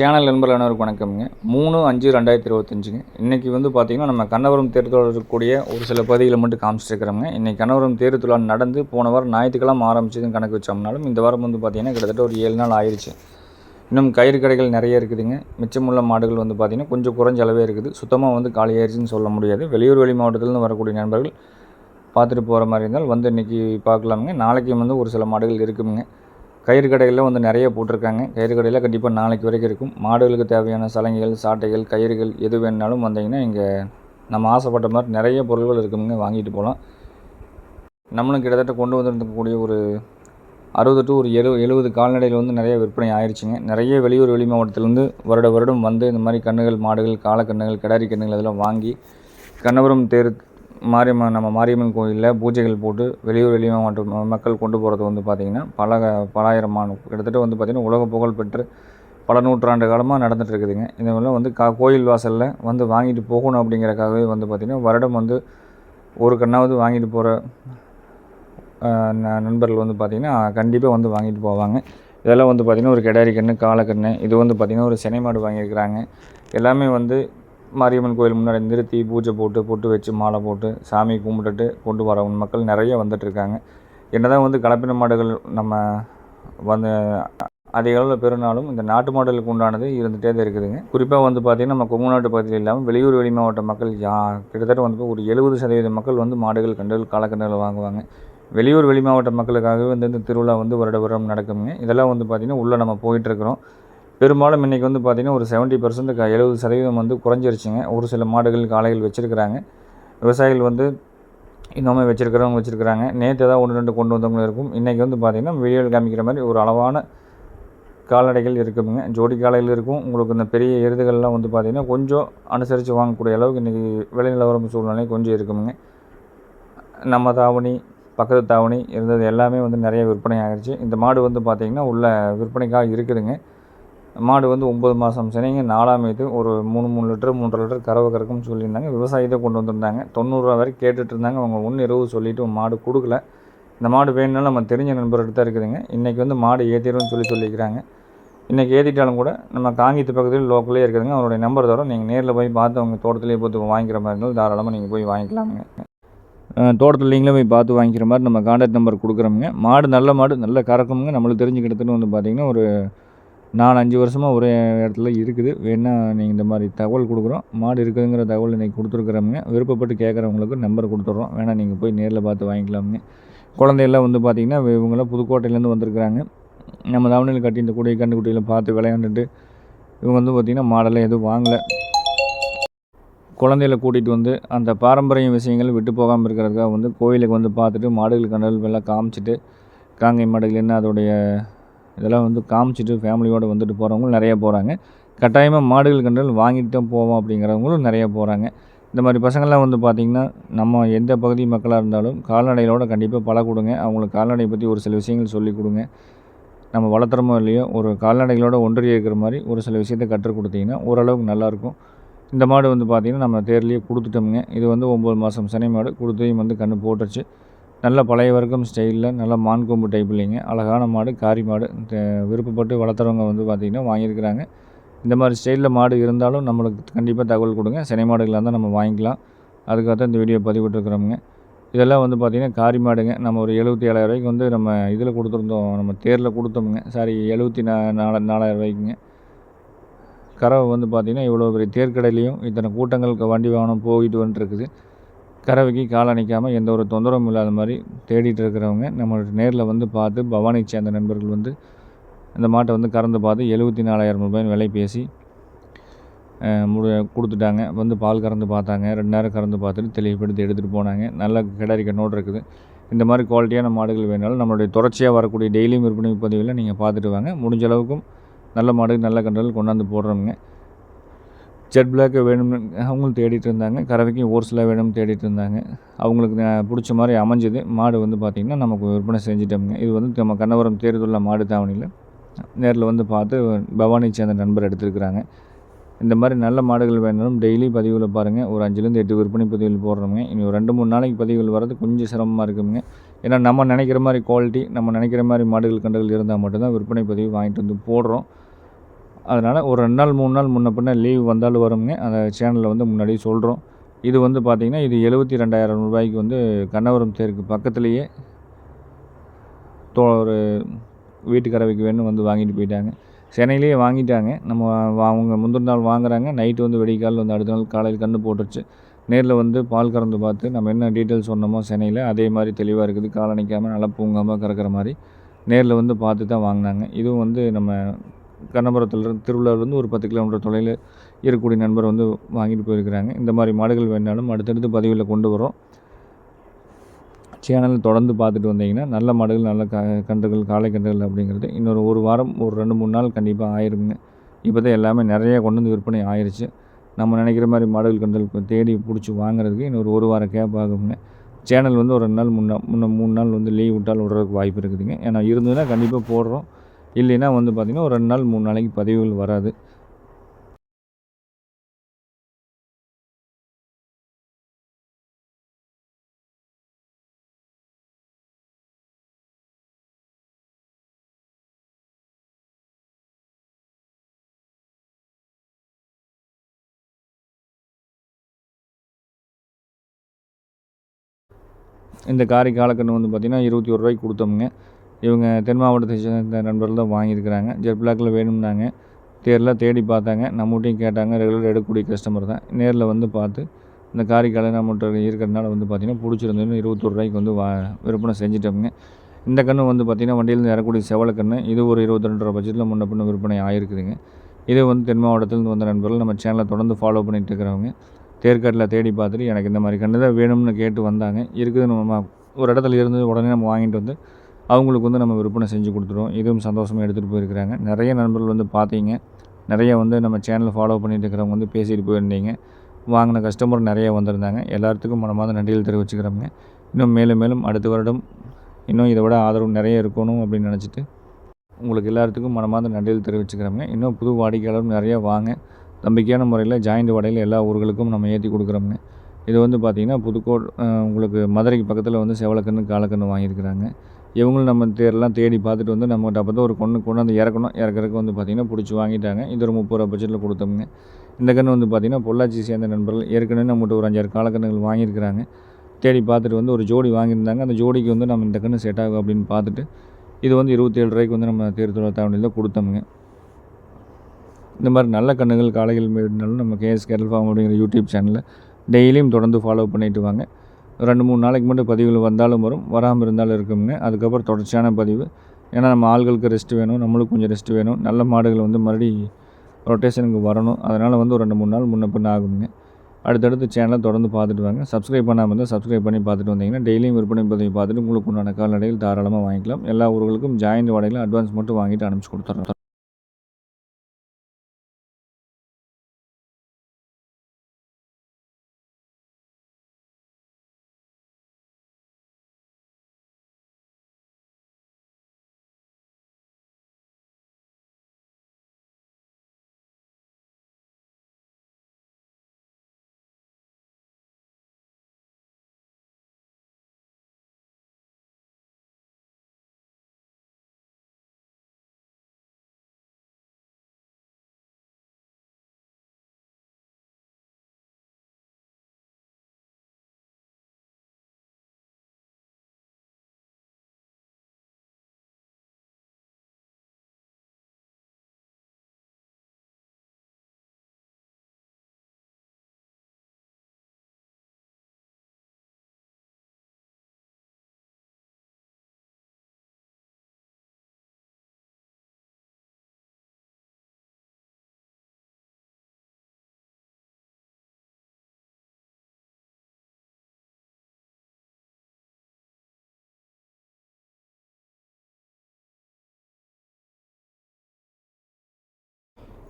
Channel நண்பர்கள் அனைவருக்கும் வணக்கம்ங்க. 3/5/2025ங்க. இன்றைக்கி பார்த்திங்கன்னா நம்ம கண்ணபுரம் தேர்தலில் இருக்கக்கூடிய ஒரு சில பகுதிகளை மட்டும் காமிச்சிருக்கிறோங்க. இன்றைக்கி கண்ணபுரம் தேர்தல் நடந்து போன வாரம் ஞாயிற்றுக்கிழமை ஆரம்பிச்சதுன்னு கணக்கு வச்சோம்னாலும் இந்த வாரம் பார்த்திங்கன்னா கிட்டத்தட்ட ஒரு 7 நாள் ஆயிடுச்சு. இன்னும் கயிறு கடைகள் நிறைய இருக்குதுங்க. மிச்சமுள்ள மாடுகள் பார்த்திங்கன்னா கொஞ்சம் குறைஞ்ச அளவே இருக்குது. சுத்தமாக காலியாயிருச்சுன்னு சொல்ல முடியாது. வெளியூர் வெளி மாவட்டத்திலேருந்து வரக்கூடிய நண்பர்கள் பார்த்துட்டு போகிற மாதிரி இருந்தால் இன்றைக்கி பார்க்கலாமுங்க. நாளைக்கு ஒரு சில மாடுகள் இருக்குதுங்க. கயிறு கடைகளில் நிறைய போட்டிருக்காங்க. கயிறு கடையில் கண்டிப்பாக நாளைக்கு வரைக்கும் இருக்கும். மாடுகளுக்கு தேவையான சலங்கைகள், சாட்டைகள், கயிறுகள் எது வேணுனாலும் வந்தீங்கன்னா இங்கே நம்ம ஆசைப்பட்ட மாதிரி நிறைய பொருட்கள் இருக்குதுங்க, வாங்கிட்டு போகலாம். நம்மளும் கிட்டத்தட்ட கொண்டு வந்துருக்கக்கூடிய ஒரு 60 to 70 கால்நடைகள் நிறைய விற்பனை ஆயிடுச்சுங்க. நிறைய வெளியூர் வெளி மாவட்டத்திலேருந்து வருடம் இந்த மாதிரி கன்றுகள், மாடுகள், காலக்கன்றுகள், கிடாரி கன்றுகள் இதெல்லாம் வாங்கி கண்ணபுரம் தேர் நம்ம மாரியம்மன் கோயிலில் பூஜைகள் போட்டு வெளியூர் வெளி மாவட்ட மக்கள் கொண்டு போகிறது பார்த்திங்கன்னா பலாயிரமான கிட்டத்தட்ட பார்த்திங்கன்னா உலக புகழ் பெற்று பல நூற்றாண்டு காலமாக நடந்துகிட்டு இருக்குதுங்க. இதெல்லாம் கோயில் வாசலில் வாங்கிட்டு போகணும் அப்படிங்கிறக்காகவே பார்த்திங்கன்னா வருடம் ஒரு கண்ணாவது வாங்கிட்டு போகிற நண்பர்கள் பார்த்திங்கன்னா கண்டிப்பாக வாங்கிட்டு போவாங்க. இதெல்லாம் பார்த்திங்கன்னா ஒரு கிடாரி கன்று, காலக்கன்று, இது பார்த்திங்கன்னா ஒரு சினை மாடு வாங்கியிருக்கிறாங்க. எல்லாமே மாரியம்மன் கோயில் முன்னாடி நிறுத்தி பூஜை போட்டு பொட்டு வச்சு மாலை போட்டு சாமி கும்பிட்டுட்டு கொண்டு வரவங்க மக்கள் நிறைய வந்துட்டுருக்காங்க. என்னதான் கலப்பின மாடுகள் நம்ம அதிக அளவில் பெருனாலும் இந்த நாட்டு மாடுகளுக்கு உண்டானது இருந்துகிட்டே தான் இருக்குதுங்க. குறிப்பாக பார்த்திங்கன்னா நம்ம கொங்கு நாட்டு பகுதியில் இல்லாமல் வெளியூர் வெளி மாவட்ட மக்கள் கிட்டத்தட்ட ஒரு 70% மக்கள் மாடுகள், கன்றுகள், காலக்கன்றுகள் வாங்குவாங்க. வெளியூர் வெளி மாவட்ட மக்களுக்காகவே இந்த திருவிழா வருடம் நடக்குங்க. இதெல்லாம் பார்த்திங்கன்னா உள்ளே நம்ம போயிட்டுருக்குறோம். பெரும்பாலும் இன்றைக்கி பார்த்திங்கன்னா ஒரு 70% 70% குறைஞ்சிருச்சுங்க. ஒரு சில மாடுகள், காளைகள் வச்சுருக்கிறாங்க. விவசாயிகள் இன்னுமே வச்சுருக்கிறாங்க. நேற்று ஏதாவது 1-2 கொண்டு வந்தவங்களும் இருக்கும். இன்றைக்கி பார்த்திங்கன்னா வீடியோவில் காமிக்கிற மாதிரி ஒரு அளவான கால்நடைகள் இருக்குதுங்க. ஜோடி காளைகள் இருக்கும். உங்களுக்கு இந்த பெரிய எருதுகள்லாம் பார்த்திங்கன்னா கொஞ்சம் அனுசரித்து வாங்கக்கூடிய அளவுக்கு இன்றைக்கி விலை நிலவரம் சூழ்நிலை கொஞ்சம் இருக்குதுங்க. நம்ம தாவணி, பக்கத்து தாவணி இருந்தது எல்லாமே நிறைய விற்பனை ஆகிடுச்சு. இந்த மாடு பார்த்திங்கன்னா உள்ள விற்பனைக்காக இருக்குதுங்க. மாடு 9 மாதம் சினைங்க, 4ஆம் இது ஒரு 3 லிட்டர் 3.5 லிட்டர் கறவை கறக்கும்னு சொல்லியிருந்தாங்க. விவசாயத்தை கொண்டு வந்திருந்தாங்க. 90 ரூபா வரைக்கும் கேட்டுட்டு இருந்தாங்க. அவங்க 1.20 சொல்லிவிட்டு மாடு கொடுக்கல. இந்த மாடு வேணும்னாலும் நம்ம தெரிஞ்ச நண்பர்கிட்ட தான் இருக்குதுங்க. இன்றைக்கி மாடு ஏற்றிடும்னு சொல்லிக்கிறாங்க. இன்றைக்கி ஏற்றிட்டாலும் கூட நம்ம காங்கியத்து பக்கத்தில் லோக்கலே இருக்குதுங்க. அவருடைய நம்பர் தவிர நீங்கள் நேரில் போய் பார்த்து அவங்க தோட்டத்திலேயே பார்த்து வாங்கிக்கிற மாதிரி இருந்தாலும் தாராளமாக நீங்கள் போய் வாங்கிக்கலாமுங்க. தோட்டத்தில் நீங்களே போய் பார்த்து வாங்கிக்கிற மாதிரி நம்ம கான்டாக்ட் நம்பர் கொடுக்குறோமுங்க. மாடு நல்ல கறக்குமுங்க. நம்மளுக்கு தெரிஞ்சுக்கிட்டதுன்னு பார்த்திங்கன்னா ஒரு 4-5 வருஷமாக ஒரே இடத்துல இருக்குது. வேணால் நீங்கள் இந்த மாதிரி தகவல் கொடுக்குறோம். மாடு இருக்குதுங்கிற தகவல் இன்றைக்கி கொடுத்துருக்குறோமுங்க. விருப்பப்பட்டு கேட்குறவங்களுக்கு நம்பர் கொடுத்துட்றோம். வேணால் நீங்கள் போய் நேரில் பார்த்து வாங்கிக்கலாமுங்க. குழந்தையெல்லாம் பார்த்திங்கன்னா இவங்கெல்லாம் புதுக்கோட்டையிலேருந்து வந்திருக்கிறாங்க. நம்ம தாவணியில் கட்டி இந்த குடி கண்டுக்குட்டியில் பார்த்து விளையாண்டுட்டு இவங்க பார்த்திங்கன்னா மாடெல்லாம் எதுவும் வாங்கலை. குழந்தைகளை கூட்டிகிட்டு அந்த பாரம்பரிய விஷயங்கள் விட்டு போகாமல் இருக்கிறதுக்காக கோயிலுக்கு பார்த்துட்டு மாடுகள் கண்டல் எல்லாம் காமிச்சிட்டு காங்கை மாடுகள் என்ன அதோடைய இதெல்லாம் காமிச்சிட்டு ஃபேமிலியோடு போகிறவங்களும் நிறைய போகிறாங்க. கட்டாயமாக மாடுகள் கன்றுகள் வாங்கிட்டு தான் போவோம் அப்படிங்கிறவங்களும் நிறைய போகிறாங்க. இந்த மாதிரி பசங்கள்லாம் பார்த்திங்கன்னா நம்ம எந்த பகுதி மக்களாக இருந்தாலும் கால்நடைகளோட கண்டிப்பாக பழக்கொடுங்க. அவங்களுக்கு கால்நடை பற்றி ஒரு சில விஷயங்கள் சொல்லிக் கொடுங்க. நம்ம வளர்த்துறமோ இல்லையோ ஒரு கால்நடைகளோட ஒன்றி இருக்கிற மாதிரி ஒரு சில விஷயத்தை கற்றுக் கொடுத்தீங்கன்னா ஓரளவுக்கு நல்லாயிருக்கும். இந்த மாடு பார்த்திங்கன்னா நம்ம தேர்லேயே கொடுத்துட்டோமுங்க. இது 9 மாதம் சினை மாடு. கொடுத்தையும் கன்று போட்டுருச்சு. நல்ல பழைய வர்க்கம் ஸ்டைலில் நல்ல மான்கொம்பு டைப் இல்லைங்க. அழகான மாடு, காரி மாடு. விருப்பப்பட்டு வளர்த்துறவங்க பார்த்திங்கன்னா வாங்கியிருக்கிறாங்க. இந்த மாதிரி ஸ்டைலில் மாடு இருந்தாலும் நம்மளுக்கு கண்டிப்பாக தகவல் கொடுங்க. சினை மாடுகளாக இருந்தால் நம்ம வாங்கிக்கலாம். அதுக்காக தான் இந்த வீடியோ பதிவிட்டுருக்குறோமுங்க. இதெல்லாம் பார்த்திங்கன்னா காரி மாடுங்க. நம்ம ஒரு 77,000 ரூபாய்க்கு நம்ம இதில் கொடுத்துருந்தோம். நம்ம தேரில் கொடுத்தோமுங்க. சாரி 74,000 ரூபாய்க்குங்க. கறவை பார்த்திங்கன்னா இவ்வளோ பெரிய தேர்க்கடையிலையும் இத்தனை கூட்டங்களுக்கு வண்டி வாகனம் போயிட்டு வந்துட்டுருக்குது. கறவைக்கு கால் அணைக்காமல் எந்த ஒரு தொந்தரவும் இல்லாத மாதிரி தேடிட்டு இருக்கிறவங்க நம்மளுடைய நேரில் பார்த்து பவானியை சேர்ந்த நண்பர்கள் இந்த மாட்டை கறந்து பார்த்து 74,000 ரூபாய்னு விலை பேசி கொடுத்துட்டாங்க. பால் கறந்து பார்த்தாங்க. 2 நேரம் கறந்து பார்த்துட்டு தெளிவுபடுத்தி எடுத்துகிட்டு போனாங்க. நல்ல கிடாரி கண்ணோடு இருக்குது. இந்த மாதிரி குவாலிட்டியான மாடுகள் வேணாலும் நம்மளுடைய தொடர்ச்சியாக வரக்கூடிய டெய்லியும் விற்பனை பதிவில் நீங்கள் பார்த்துட்டு வாங்க. முடிஞ்ச அளவுக்கும் நல்ல மாடு, நல்ல கன்றுகள் கொண்டாந்து போடுறோமுங்க. ஜெட் பிளாக்கு வேணும்னு அவங்களும் தேடிட்டு இருந்தாங்க. கறவைக்கு ஓர்ஸில் வேணும்னு தேடிட்டு இருந்தாங்க. அவங்களுக்கு பிடிச்ச மாதிரி அமைஞ்சது. மாடு பார்த்திங்கன்னா நமக்கு விற்பனை செஞ்சிட்டோமுங்க. இது நம்ம கண்ணபுரம் தேர்தலில் மாடு தாவணியில் நேரில் பார்த்து பவானியை சேர்ந்த நண்பர் எடுத்துருக்குறாங்க. இந்த மாதிரி நல்ல மாடுகள் வேணாலும் டெய்லி பதிவில் பாருங்கள். ஒரு 5-8 விற்பனை பதிவில் போடுறோமுங்க. இனி ஒரு 2-3 நாளைக்கு பதிவுகள் வர்றது கொஞ்சம் சிரமமாக இருக்குதுங்க. ஏன்னா நம்ம நினைக்கிற மாதிரி குவாலிட்டி, நம்ம நினைக்கிற மாதிரி மாடுகள் கன்றுகள் இருந்தால் மட்டும்தான் விற்பனை பதிவு வாங்கிட்டு போடுறோம். அதனால் ஒரு 2 நாள் 3 நாள் முன்ன பின்ன லீவ் வந்தாலும் வருங்க. அந்த சேனலில் வந்து முன்னாடியே சொல்கிறோம். இது வந்து பார்த்திங்கன்னா இது ரூ. 72,000 வந்து கண்ணவரம் தேருக்கு பக்கத்துலேயே ஒரு வீட்டுக்கறவைக்கு வேணும் வந்து வாங்கிட்டு போயிட்டாங்க. சென்னையிலேயே வாங்கிட்டாங்க. நம்ம அவங்க முந்தின நாள் வாங்குறாங்க. நைட்டு வந்து விடியற்காலைல வந்து அடுத்த நாள் காலையில் கன்று போட்டுருச்சு. நேரில் வந்து பால் கறந்து பார்த்து நம்ம என்ன டீட்டெயில்ஸ் சொன்னோமோ சென்னையில் அதே மாதிரி தெளிவாக இருக்குது. காலை நிற்காமல் நல்லா பூங்காமல் கறக்கிற மாதிரி நேரில் வந்து பார்த்து தான் வாங்கினாங்க. இதுவும் வந்து நம்ம கண்ணபுரத்துலேருந்து திருவிழாவிலேருந்து ஒரு 10 கிலோமீட்டர் தொலைவில் இருக்கக்கூடிய நண்பர் வந்து வாங்கிட்டு போயிருக்கிறாங்க. இந்த மாதிரி மாடுகள் வேணாலும் அடுத்தடுத்து பதிவில் கொண்டு வரோம். சேனல் தொடர்ந்து பார்த்துட்டு வந்தீங்கன்னா நல்ல மாடுகள் நல்ல கன்றுகள் காளை கன்றுகள் அப்படிங்கிறது இன்னொரு ஒரு வாரம் ஒரு 2-3 நாள் கண்டிப்பாக ஆயிருங்க. இப்போ தான் எல்லாமே நிறைய கொண்டு வந்து விற்பனை ஆயிடுச்சு. நம்ம நினைக்கிற மாதிரி மாடுகள் கன்றுகள் இப்போ தேடி பிடிச்சி வாங்குறதுக்கு இன்னொரு ஒரு வாரம் கேப் ஆகுங்க. சேனல் வந்து ஒரு 2 நாள் முன்ன 3 நாள் வந்து லீவ் விட்டால் விடுறதுக்கு வாய்ப்பு இருக்குதுங்க. ஏன்னா இருந்ததுன்னா கண்டிப்பாக போடுறோம். இல்லைன்னா வந்து பார்த்திங்கன்னா ஒரு 2 நாள் 3 நாளைக்கு பதிவுகள் வராது. இந்த காரி காலக்கன்று வந்து பார்த்திங்கன்னா ரூ. 21 கொடுத்தோமுங்க. இவங்க தென் மாவட்டத்தை சேர்ந்த நண்பர்கள் தான் வாங்கியிருக்கிறாங்க. ஜெட் பிளாக்கில் வேணும்னாங்க. தேர்லாம் தேடி பார்த்தாங்க. நம்மகிட்டையும் கேட்டாங்க. ரெகுலர் எடுக்கக்கூடிய கஸ்டமர் தான். நேரில் வந்து பார்த்து இந்த காரி காலை நம்மகிட்ட இருக்கிறதுனால வந்து பார்த்திங்கன்னா பிடிச்சிருந்ததுன்னு ரூ. 21 வந்து விற்பனை செஞ்சிட்டோமுங்க. இந்த கன்று வந்து பார்த்திங்கன்னா வண்டியிலேருந்து இறக்கக்கூடிய செவலக்கன்று இது ஒரு 22,500 பட்ஜெட்டில் முன்ன பின்ன விற்பனை ஆகிருக்குதுங்க. இது வந்து தென் மாவட்டத்திலேருந்து வந்த நண்பர்கள் நம்ம சேனலை தொடர்ந்து ஃபாலோ பண்ணிகிட்டு இருக்கிறவங்க தேர்காட்டில் தேடி பார்த்துட்டு எனக்கு இந்த மாதிரி கன்று தான் வேணும்னு கேட்டு வந்தாங்க. இருக்குதுன்னு நம்ம ஒரு இடத்துல இருந்து உடனே நம்ம வாங்கிட்டு வந்து அவங்களுக்கு வந்து நம்ம விற்பனை செஞ்சு கொடுத்துருவோம். இதுவும் சந்தோஷமாக எடுத்துகிட்டு போயிருக்கிறாங்க. நிறைய நண்பர்கள் வந்து பார்த்தீங்க. நிறைய வந்து நம்ம சேனலை ஃபாலோ பண்ணிட்டு இருக்கிறவங்க வந்து பேசிட்டு போயிருந்தீங்க. வாங்கின கஸ்டமர் நிறைய வந்திருந்தாங்க. எல்லாத்துக்கும் மனமார்ந்த நன்றிகள் தெரிவிச்சுக்கிறோங்க. இன்னும் மேலும் மேலும் அடுத்த வருடம் இன்னும் இதை விட ஆதரவு நிறைய இருக்கணும் அப்படின்னு நினச்சிட்டு உங்களுக்கு எல்லாத்துக்கும் மனமார்ந்த நன்றிகள் தெரிவிச்சுக்கிறோங்க. இன்னும் புது வாடிக்கையாளரும் நிறையா வாங்க. நம்பிக்கையான முறையில் ஜாயிண்ட் வாடகையில் எல்லா ஊர்களுக்கும் நம்ம ஏற்றி கொடுக்குறோங்க. இது வந்து பார்த்திங்கன்னா புதுக்கோட் உங்களுக்கு மதுரைக்கு பக்கத்தில் வந்து செவலக்கன்று காலக்கன்று வாங்கியிருக்கிறாங்க. இவங்களும் நம்ம தேர்லாம் தேடி பார்த்துட்டு வந்து நம்மகிட்ட அப்போ தான் ஒரு கொண்டாந்து இறக்கணும். இறக்குறதுக்கு வந்து பார்த்திங்கன்னா பிடிச்சி வாங்கிட்டாங்க. இது ஒரு 30 ரூபா பட்ஜெட்டில் கொடுத்தோமுங்க. இந்த கன்று வந்து பார்த்திங்கன்னா பொள்ளாச்சி சேர்ந்த நண்பர்கள் ஏற்கனவே நம்மகிட்ட ஒரு 5-6 காலக்கன்றுகள் வாங்கியிருக்கிறாங்க. தேடி பார்த்துட்டு வந்து ஒரு ஜோடி வாங்கியிருந்தாங்க. அந்த ஜோடிக்கு வந்து நம்ம இந்த கன்று செட் ஆகும் அப்படின்னு பார்த்துட்டு இது வந்து ரூ. 27 வந்து நம்ம தேர்தல் தாவணியில் கொடுத்தோமுங்க. இந்த மாதிரி நல்ல கன்றுகள் காளைகள் வேணுனாலும் நம்ம கேஎஸ் கேட்டல் ஃபார்ம் அப்படிங்கிற யூடியூப் சேனலில் டெய்லியும் தொடர்ந்து ஃபாலோ பண்ணிட்டு வாங்க. 2-3 நாளைக்கு மட்டும் பதிவுகள் வந்தாலும் வரும், வராமல் இருந்தாலும் இருக்குங்க. அதுக்கப்புறம் தொடர்ச்சியான பதிவு. ஏன்னா நம்ம ஆள்களுக்கு ரெஸ்ட் வேணும், நம்மளுக்கு கொஞ்சம் ரெஸ்ட் வேணும். நல்ல மாடுகள் வந்து மறுபடி ரொட்டேஷனுக்கு வரணும். அதனால் வந்து ஒரு 2-3 நாள் முன்ன பின்ன ஆகுங்க. அடுத்தடுத்து சேனலை தொடர்ந்து பார்த்துட்டு வாங்க. சப்ஸ்கிரைப் பண்ணாமல் இருந்தால் சப்ஸ்கிரைப் பண்ணி பார்த்துட்டு வந்தீங்கன்னா டெய்லியும் விற்பனை பதிவு பார்த்துட்டு உங்களுக்கு உண்டான கால்நடைகள் தாராளமாக வாங்கிக்கலாம். எல்லா ஊர்களுக்கும் ஜாயிண்ட் வாடகையில் அட்வான்ஸ் மட்டும் வாங்கிட்டு அனுப்பிச்சி கொடுத்துட்றோம்.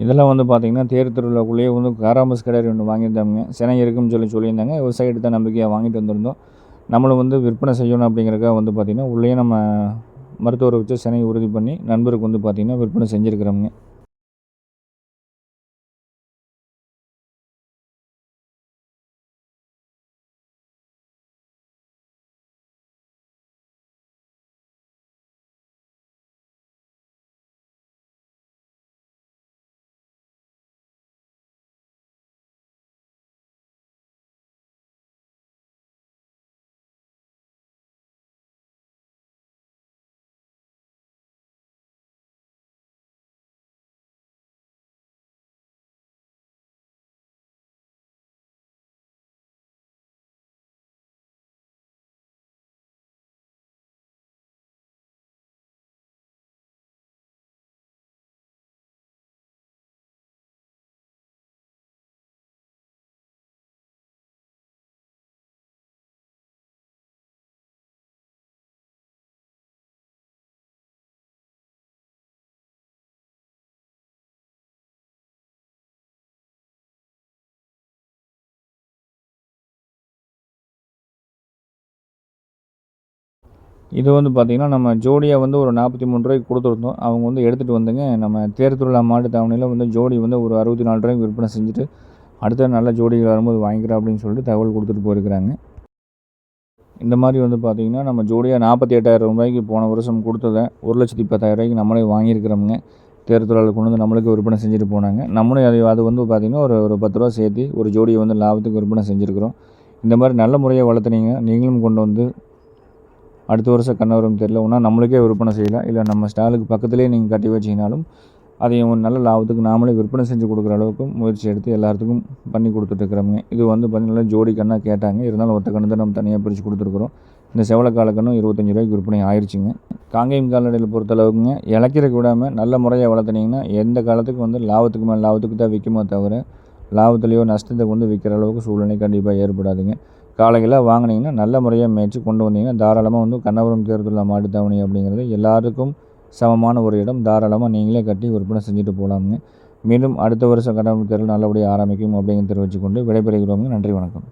இதெல்லாம் வந்து பார்த்திங்கன்னா தேர் திருவிழாக்குள்ளேயே வந்து காராமஸ் கிடாரி ஒன்று வாங்கியிருந்தாங்க. சினை இருக்குன்னு சொல்லியிருந்தாங்க. விவசாயிகிட்ட தான் நம்பிக்கையாக வாங்கிட்டு வந்திருந்தோம். நம்மளும் வந்து விற்பனை செய்யணும் அப்படிங்கிறக்காக வந்து பார்த்திங்கன்னா உள்ளேயே நம்ம மருத்துவரை வச்சு சினையை உறுதி பண்ணி நண்பருக்கு வந்து பார்த்திங்கன்னா விற்பனை செஞ்சுருக்கிறோங்க. இது வந்து பார்த்திங்கன்னா நம்ம ஜோடியாக வந்து ஒரு 43 ரூபாய்க்கு கொடுத்துருந்தோம். அவங்க வந்து எடுத்துகிட்டு வந்துங்க நம்ம தேர் திருவிழா மாட்டு தாவணியில் வந்து ஜோடி வந்து ஒரு 64 ரூபாய்க்கு விற்பனை செஞ்சுட்டு அடுத்த நல்ல ஜோடிகள் வரும்போது வாங்கிக்கிறேன் அப்படின்னு சொல்லிட்டு தகவல் கொடுத்துட்டு போயிருக்கிறாங்க. இந்த மாதிரி வந்து பார்த்திங்கன்னா நம்ம ஜோடியாக 48,000 ரூபாய்க்கு போன வருஷம் கொடுத்ததை 1,10,000 ரூபாய்க்கு நம்மளே வாங்கியிருக்கிறோமுங்க. தேர் திருவிழாவில் கொண்டு வந்து நம்மளுக்கு விற்பனை செஞ்சுட்டு போனாங்க. நம்மளும் அது வந்து பார்த்திங்கன்னா ஒரு 10 ரூபா சேர்த்து ஒரு ஜோடியை வந்து லாபத்துக்கு விற்பனை செஞ்சுருக்கிறோம். இந்த மாதிரி நல்ல முறையாக வளர்த்துனீங்க நீங்களும் கொண்டு வந்து அடுத்த வருஷம் கண்ணவரும் தெரியல ஒன்றா நம்மளுக்கே விற்பனை செய்யலாம். இல்லை நம்ம ஸ்டாலுக்கு பக்கத்துலேயே நீங்கள் கட்டி வச்சிங்கனாலும் அதையும் ஒரு நல்ல லாபத்துக்கு நாமளே விற்பனை செஞ்சு கொடுக்குற அளவுக்கு முயற்சி எடுத்து எல்லாத்துக்கும் பண்ணி கொடுத்துட்ருக்குறோங்க. இது வந்து பார்த்திங்கன்னா ஜோடி கண்ணாக கேட்டாங்க. இருந்தாலும் ஒத்த கன்று தான் நம்ம தனியாக பிரித்து கொடுத்துருக்குறோம். இந்த செவலக்கால கன்றும் 25 ரூபாய்க்கு விற்பனை ஆயிடுச்சுங்க. காங்கேயம் கால்நடையில் பொறுத்தளவுக்குங்க இலக்கிறக்கு விடாமல் நல்ல முறையாக வளர்த்துனீங்கன்னா எந்த காலத்துக்கு வந்து லாபத்துக்கு மேலே லாபத்துக்கு தான் விற்குமோ தவிர லாபத்துலேயோ நஷ்டத்தை கொண்டு விற்கிற அளவுக்கு சூழ்நிலை கண்டிப்பாக ஏற்படாதுங்க. காளைகளாக வாங்கினீங்கன்னா நல்ல முறையாக மேய்ச்சி கொண்டு வந்தீங்கன்னா தாராளமாக வந்து கண்ணபுரம் தேர் திருவிழா மாட்டுத்தாவணி அப்படிங்கிறது எல்லாருக்கும் சமமான ஒரு இடம். தாராளமாக நீங்களே கட்டி விற்பனை செஞ்சுட்டு போகலாமுங்க. மீண்டும் அடுத்த வருஷம் கண்ணபுரம் தேர்தல் நல்லபடியாக ஆரம்பிக்கும் அப்படிங்கிறத தெரிவித்துக்கொண்டு விடைபெறுகிறோங்க. நன்றி, வணக்கம்.